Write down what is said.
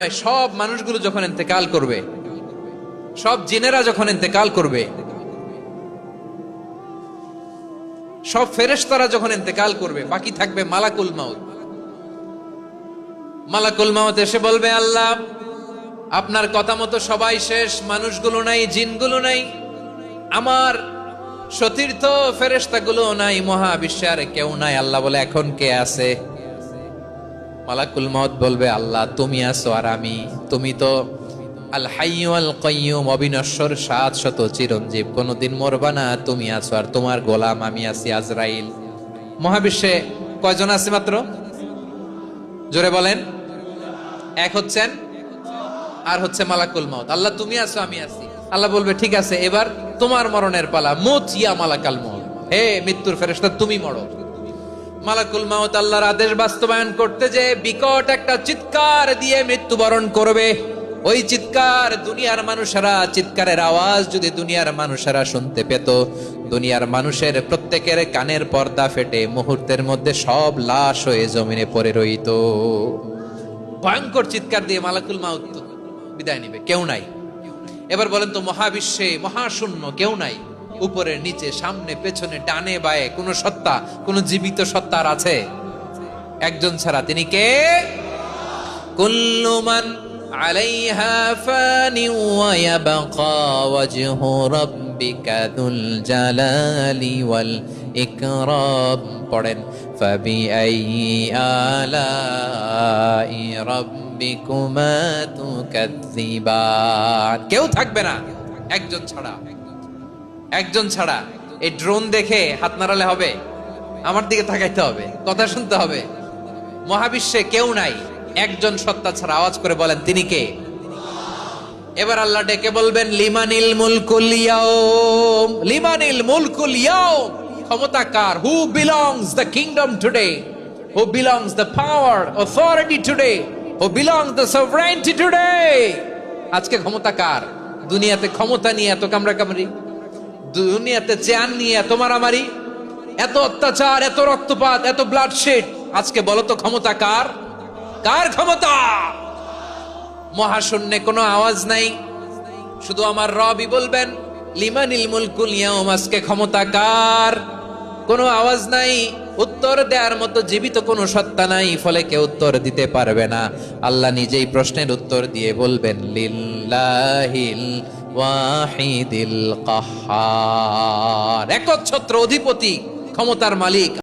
সব মানুষগুলো যখন ইন্তেকাল করবে, সব জিনেরা যখন ইন্তেকাল করবে, সব ফেরেশতারা যখন ইন্তেকাল করবে, বাকি থাকবে মালাকুল মাউত। মালাকুল মাউত এসে বলবে, আল্লাহ আপনার কথা মতো সবাই শেষ, মানুষগুলো নাই, জিনগুলো নাই, আমার সতীর্থ ফেরেশতাগুলো নাই, মহাবিশ্বে আর কেউ নাই। আল্লাহ বলে, এখন কে আছে? মালাকুল মাউত বলবে, আল্লাহ তুমি আছো আর আমি। তুমি তো আল হাইয়্যু আল কাইয়্যুম, অবিনশ্বর, শাশ্বত, চিরঞ্জীব, কোনদিন মরবা না, তুমি আছো আর তোমার গোলাম আমি আছি আজরাইল। মহাবিশ্বে কয়জন আছে মাত্র? জোরে বলেন। এক হচ্ছেন আর হচ্ছে মালাকুল মাউত। আল্লাহ তুমি আছো আমি আছি। আল্লাহ বলবে, ঠিক আছে, এবার তোমার মরণের পালা। মুত ইয়া মালাকাল মাউত, হে মৃত্যুর ফেরেশতা তুমি মরো। মালাকুল মাউত আল্লাহর আদেশ বাস্তবায়ন করতে যে বিকট একটা চিৎকার দিয়ে মৃত্যুবরণ করবে। ওই চিৎকার দুনিয়ার মানুষেরা, চিৎকারের আওয়াজ যদি দুনিয়ার মানুষেরা শুনতে পেত, দুনিয়ার মানুষের প্রত্যেকের কানের পর্দা ফেটে মুহূর্তের মধ্যে সব লাশ হয়ে জমিনে পড়ে রইত। ভয়ঙ্কর চিৎকার দিয়ে মালাকুল মাউত বিদায় নিবে, কেউ নাই। এবার বলেন তো, মহাবিশ্বে মহাশূন্য, কেউ নাই, উপরে নিচে সামনে পেছনে ডানে বায়ে কোন সত্তা, কোন জীবিত সত্তার আছে? একজন ছাড়া, তিনি কে? কুল্লু মান আলাইহা ফানি ওয়া ইয়াবকা ওয়াজহু রাব্বিকা যুল জালালি ওয়াল ইকরাম। পড়েন, ফাবিআইয়ি আলাই রাব্বিকুমা তুকাজ্জিবান। কেউ থাকবে না একজন ছাড়া, একজন ছাড়া। এই ড্রোন দেখে হাত নাড়ালে হবে? আমার দিকে তাকাইতে হবে, কথা শুনতে হবে। মহাবিশ্বে কেউ নাই একজন সত্তা ছাড়া। আওয়াজ করে বলেন, তিনি কে? এবার আল্লাহ ডেকে বলবেন, লিমানিল মুলকুল ইয়াউম, লিমানিল মুলকুল ইয়াউম। ক্ষমতা কার? Who belongs the kingdom today, who belongs the power authority today, who belongs the sovereignty today. আজকে ক্ষমতা কার? দুনিয়াতে ক্ষমতা নিয়ে এত কামড়াকামড়ি, দুনিয়াতে চেয়ার নিয়ে এত মারামারি, এত অত্যাচার, এত রক্তপাত, এত ব্লাডশেড। আজকে বলো তো ক্ষমতা কার? কার ক্ষমতা? মহাশূন্যে কোনো আওয়াজ নাই, শুধু আমার রবই বলবেন, লিমানিল মুলকুল ইয়াউম। আজকে ক্ষমতা কার? কোনো আওয়াজ নাই, উত্তর দেওয়ার মতো জীবিত কোনো সত্তা নাই, ফলে কেউ উত্তর দিতে পারবে না। আল্লাহ নিজেই প্রশ্নের উত্তর দিয়ে বলবেন, লিল্লাহিল ওয়াহিদিল কাহ্হার, একচ্ছত্র অধিপতি, ক্ষমতার মালিক।